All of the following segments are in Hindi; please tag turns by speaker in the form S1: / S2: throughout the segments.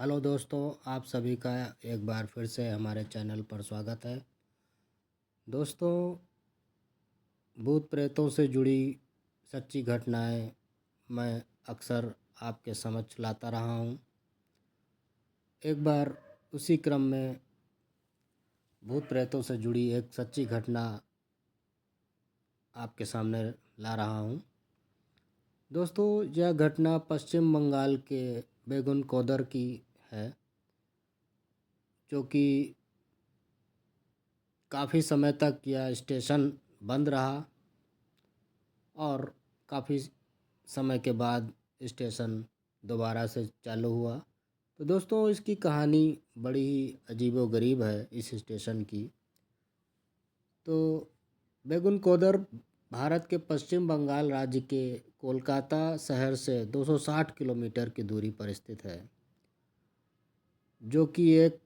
S1: हेलो दोस्तों, आप सभी का एक बार फिर से हमारे चैनल पर स्वागत है। दोस्तों, भूत प्रेतों से जुड़ी सच्ची घटनाएं मैं अक्सर आपके समक्ष लाता रहा हूं। एक बार उसी क्रम में भूत प्रेतों से जुड़ी एक सच्ची घटना आपके सामने ला रहा हूं। दोस्तों, यह घटना पश्चिम बंगाल के बेगुनकोदर की है, जो कि काफ़ी समय तक यह स्टेशन बंद रहा और काफ़ी समय के बाद स्टेशन दोबारा से चालू हुआ। तो दोस्तों, इसकी कहानी बड़ी ही अजीबोगरीब है इस स्टेशन की। तो बेगुनकोदर भारत के पश्चिम बंगाल राज्य के कोलकाता शहर से 260 किलोमीटर की दूरी पर स्थित है, जो कि एक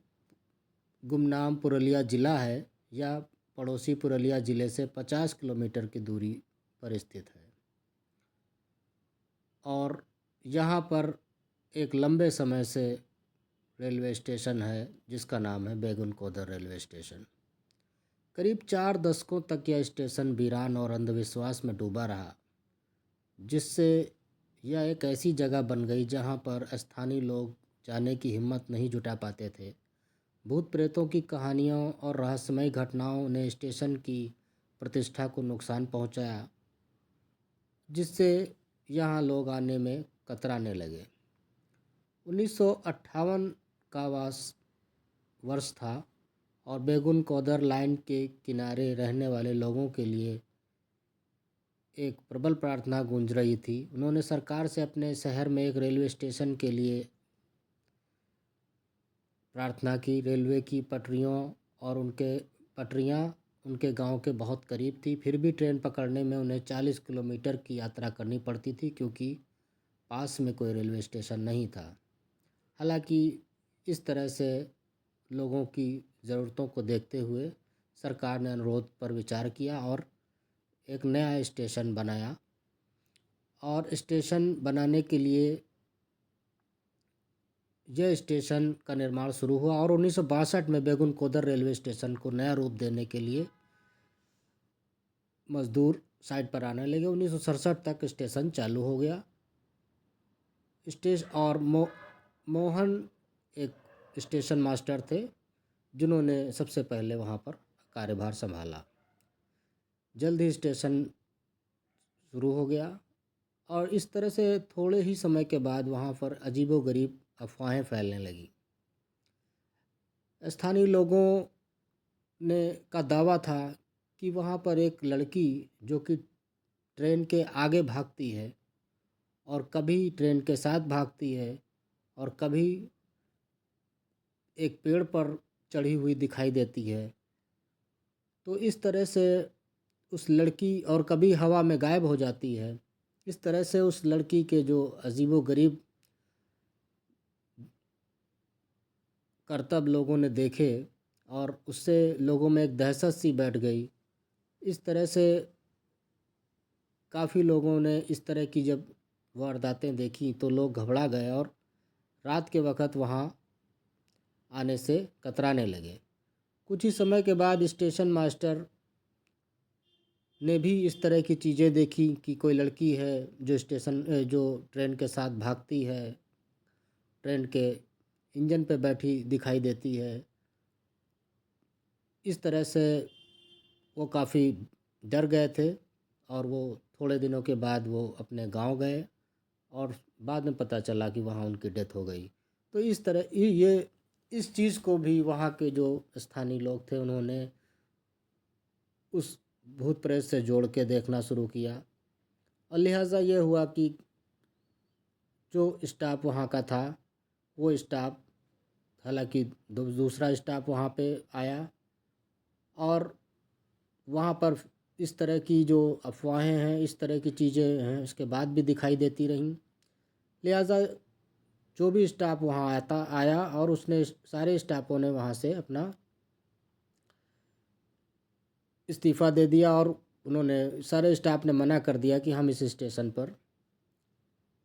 S1: गुमनाम पुरुलिया ज़िला है या पड़ोसी पुरुलिया ज़िले से 50 किलोमीटर की दूरी पर स्थित है। और यहाँ पर एक लंबे समय से रेलवे स्टेशन है जिसका नाम है बेगुनकोदर रेलवे स्टेशन। करीब 4 दशकों तक यह स्टेशन वीरान और अंधविश्वास में डूबा रहा, जिससे यह एक ऐसी जगह बन गई जहाँ पर स्थानीय लोग जाने की हिम्मत नहीं जुटा पाते थे। भूत प्रेतों की कहानियों और रहस्यमय घटनाओं ने स्टेशन की प्रतिष्ठा को नुकसान पहुँचाया, जिससे यहाँ लोग आने में कतराने लगे। 1958 का वर्ष था और बेगुनकोदर लाइन के किनारे रहने वाले लोगों के लिए एक प्रबल प्रार्थना गूंज रही थी। उन्होंने सरकार से अपने शहर में एक रेलवे स्टेशन के लिए प्रार्थना की। रेलवे की पटरियाँ उनके गांव के बहुत करीब थी, फिर भी ट्रेन पकड़ने में उन्हें 40 किलोमीटर की यात्रा करनी पड़ती थी, क्योंकि पास में कोई रेलवे स्टेशन नहीं था। हालांकि इस तरह से लोगों की ज़रूरतों को देखते हुए सरकार ने अनुरोध पर विचार किया और एक नया स्टेशन बनाया। और स्टेशन बनाने के लिए यह स्टेशन का निर्माण शुरू हुआ और 1962 में बेगुनकोदर रेलवे स्टेशन को नया रूप देने के लिए मजदूर साइट पर आने लगे। 1967 तक स्टेशन चालू हो गया। और मोहन एक स्टेशन मास्टर थे, जिन्होंने सबसे पहले वहाँ पर कार्यभार संभाला। जल्द ही स्टेशन शुरू हो गया और इस तरह से थोड़े ही समय के बाद वहाँ पर अजीबोगरीब अफवाहें फैलने लगी। स्थानीय लोगों ने का दावा था कि वहाँ पर एक लड़की जो कि ट्रेन के आगे भागती है और कभी ट्रेन के साथ भागती है और कभी एक पेड़ पर चढ़ी हुई दिखाई देती है। तो इस तरह से उस लड़की, और कभी हवा में गायब हो जाती है। इस तरह से उस लड़की के जो अजीबोगरीब करतब लोगों ने देखे और उससे लोगों में एक दहशत सी बैठ गई। इस तरह से काफ़ी लोगों ने इस तरह की जब वारदातें देखी तो लोग घबरा गए और रात के वक्त वहाँ आने से कतराने लगे। कुछ ही समय के बाद स्टेशन मास्टर ने भी इस तरह की चीज़ें देखी कि कोई लड़की है जो ट्रेन के साथ भागती है, ट्रेन के इंजन पे बैठी दिखाई देती है। इस तरह से वो काफ़ी डर गए थे और वो थोड़े दिनों के बाद वो अपने गांव गए और बाद में पता चला कि वहाँ उनकी डेथ हो गई। तो इस तरह ये इस चीज़ को भी वहाँ के जो स्थानीय लोग थे उन्होंने उस भूत प्रेत से जोड़ के देखना शुरू किया और लिहाजा ये हुआ कि जो स्टाफ वहाँ का था वो स्टाफ, हालांकि दूसरा स्टाफ वहाँ पे आया और वहाँ पर इस तरह की जो अफवाहें हैं, इस तरह की चीज़ें हैं, इसके बाद भी दिखाई देती रहीं। लिहाजा जो भी स्टाफ वहाँ आया और उसने सारे स्टाफों ने वहाँ से अपना इस्तीफ़ा दे दिया और उन्होंने सारे स्टाफ ने मना कर दिया कि हम इस स्टेशन पर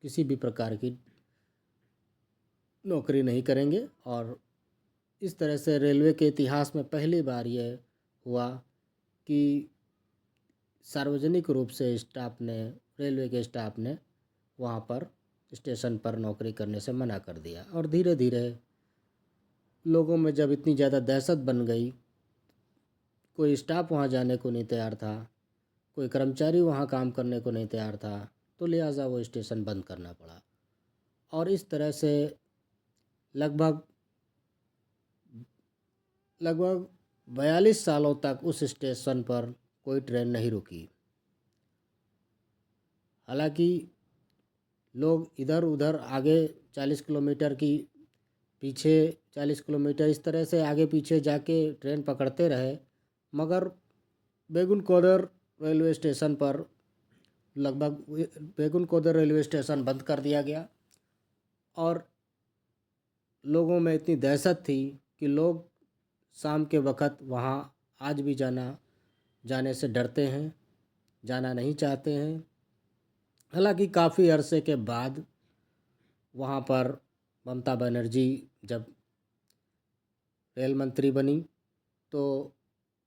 S1: किसी भी प्रकार की नौकरी नहीं करेंगे। और इस तरह से रेलवे के इतिहास में पहली बार यह हुआ कि सार्वजनिक रूप से रेलवे के स्टाफ ने वहाँ पर स्टेशन पर नौकरी करने से मना कर दिया। और धीरे धीरे लोगों में जब इतनी ज़्यादा दहशत बन गई, कोई स्टाफ वहाँ जाने को नहीं तैयार था, कोई कर्मचारी वहाँ काम करने को नहीं तैयार था, तो लिहाजा वो स्टेशन बंद करना पड़ा। और इस तरह से लगभग लगभग 42 सालों तक उस स्टेशन पर कोई ट्रेन नहीं रुकी। हालांकि लोग इधर उधर आगे 40 किलोमीटर की पीछे 40 किलोमीटर इस तरह से आगे पीछे जाके ट्रेन पकड़ते रहे, मगर बेगुनकोदर रेलवे स्टेशन पर बेगुनकोदर रेलवे स्टेशन बंद कर दिया गया। और लोगों में इतनी दहशत थी कि लोग शाम के वक़्त वहाँ आज भी जाने से डरते हैं, जाना नहीं चाहते हैं। हालांकि काफ़ी अरसे के बाद वहाँ पर ममता बनर्जी जब रेल मंत्री बनी, तो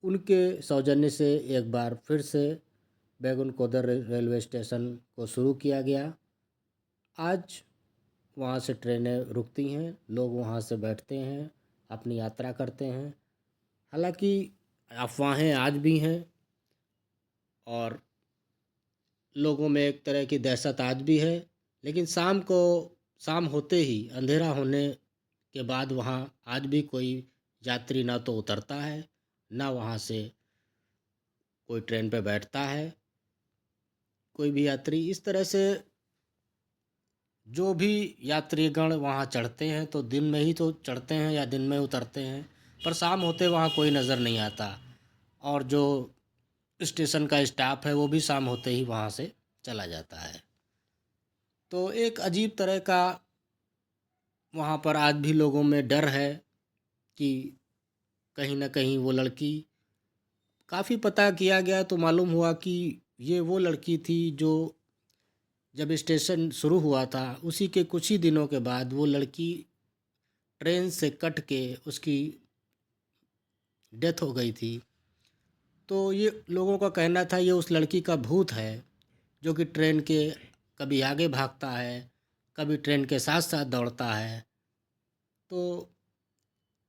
S1: उनके सौजन्य से एक बार फिर से बेगुनकोदर रेलवे स्टेशन को शुरू किया गया। आज वहाँ से ट्रेनें रुकती हैं, लोग वहाँ से बैठते हैं, अपनी यात्रा करते हैं। हालांकि अफवाहें आज भी हैं और लोगों में एक तरह की दहशत आज भी है, लेकिन शाम होते ही अंधेरा होने के बाद वहाँ आज भी कोई यात्री ना तो उतरता है, ना वहाँ से कोई ट्रेन पे बैठता है कोई भी यात्री। इस तरह से जो भी यात्रीगण वहाँ चढ़ते हैं तो दिन में ही तो चढ़ते हैं या दिन में उतरते हैं, पर शाम होते वहाँ कोई नज़र नहीं आता। और जो स्टेशन का स्टाफ है वो भी शाम होते ही वहाँ से चला जाता है। तो एक अजीब तरह का वहाँ पर आज भी लोगों में डर है कि कहीं ना कहीं वो लड़की, काफ़ी पता किया गया तो मालूम हुआ कि ये वो लड़की थी जो जब स्टेशन शुरू हुआ था उसी के कुछ ही दिनों के बाद वो लड़की ट्रेन से कट के उसकी डेथ हो गई थी। तो ये लोगों का कहना था ये उस लड़की का भूत है जो कि ट्रेन के कभी आगे भागता है, कभी ट्रेन के साथ साथ दौड़ता है। तो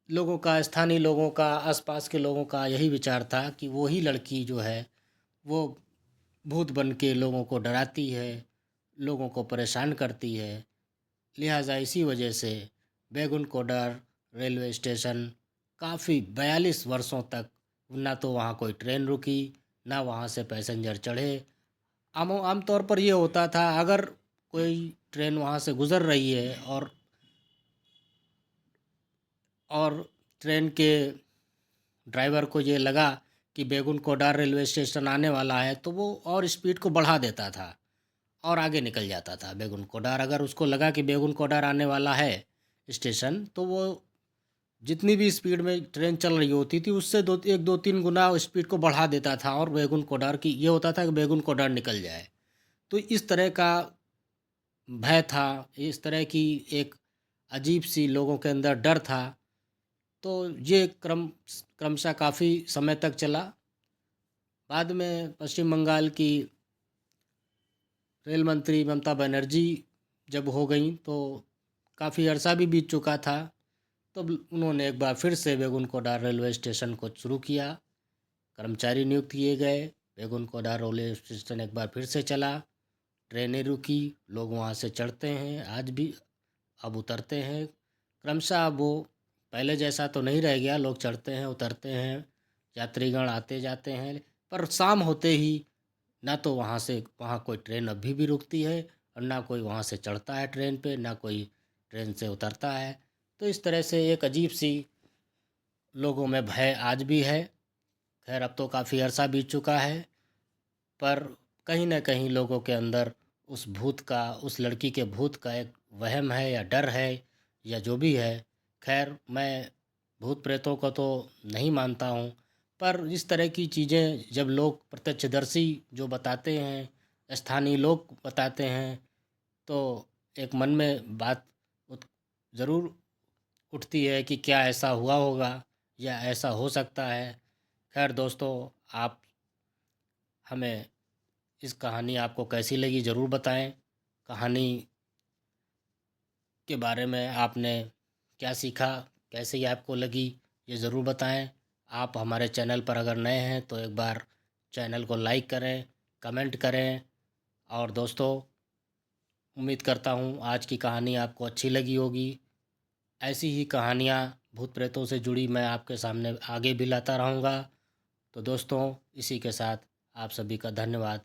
S1: स्थानीय लोगों का, आसपास के लोगों का यही विचार था कि वही लड़की जो है वो भूत बन के लोगों को डराती है, लोगों को परेशान करती है। लिहाजा इसी वजह से बेगुनकोडर रेलवे स्टेशन काफ़ी 42 वर्षों तक ना तो वहाँ कोई ट्रेन रुकी, ना वहाँ से पैसेंजर चढ़े। आम तौर पर ये होता था, अगर कोई ट्रेन वहाँ से गुज़र रही है और ट्रेन के ड्राइवर को ये लगा कि बेगुनकोडार रेलवे स्टेशन आने वाला है, तो वो और स्पीड को बढ़ा देता था और आगे निकल जाता था। बेगुनकोडार अगर उसको लगा कि बेगुनकोडार आने वाला है स्टेशन, तो वो जितनी भी स्पीड में ट्रेन चल रही होती थी उससे 2-3 गुना स्पीड को बढ़ा देता था और बेगुनकोडार की ये होता था कि बेगुनकोडार निकल जाए। तो इस तरह का भय था, इस तरह की एक अजीब सी लोगों के अंदर डर था। तो ये क्रमशः काफ़ी समय तक चला। बाद में पश्चिम बंगाल की रेल मंत्री ममता बनर्जी जब हो गई तो काफ़ी अरसा भी बीत चुका था, तो उन्होंने एक बार फिर से बेगुनकोडार रेलवे स्टेशन को शुरू किया। कर्मचारी नियुक्त किए गए, बेगुनकोडार रेलवे स्टेशन एक बार फिर से चला, ट्रेनें रुकी, लोग वहाँ से चढ़ते हैं, आज भी अब उतरते हैं। क्रमशः अब वो पहले जैसा तो नहीं रह गया, लोग चढ़ते हैं उतरते हैं, यात्रीगण आते जाते हैं, पर शाम होते ही ना तो वहाँ कोई ट्रेन अभी भी रुकती है और ना कोई वहाँ से चढ़ता है ट्रेन पे, ना कोई ट्रेन से उतरता है। तो इस तरह से एक अजीब सी लोगों में भय आज भी है। खैर अब तो काफ़ी अरसा बीत चुका है, पर कहीं ना कहीं लोगों के अंदर उस लड़की के भूत का एक वहम है या डर है या जो भी है। खैर मैं भूत प्रेतों को तो नहीं मानता हूँ, पर इस तरह की चीज़ें जब लोग प्रत्यक्षदर्शी जो बताते हैं, स्थानीय लोग बताते हैं, तो एक मन में बात ज़रूर उठती है कि क्या ऐसा हुआ होगा या ऐसा हो सकता है। खैर दोस्तों, आप हमें इस कहानी आपको कैसी लगी ज़रूर बताएं। कहानी के बारे में आपने क्या सीखा, कैसी आपको लगी, ये ज़रूर बताएं। आप हमारे चैनल पर अगर नए हैं तो एक बार चैनल को लाइक करें, कमेंट करें। और दोस्तों, उम्मीद करता हूँ आज की कहानी आपको अच्छी लगी होगी। ऐसी ही कहानियाँ भूत प्रेतों से जुड़ी मैं आपके सामने आगे भी लाता रहूँगा। तो दोस्तों, इसी के साथ आप सभी का धन्यवाद।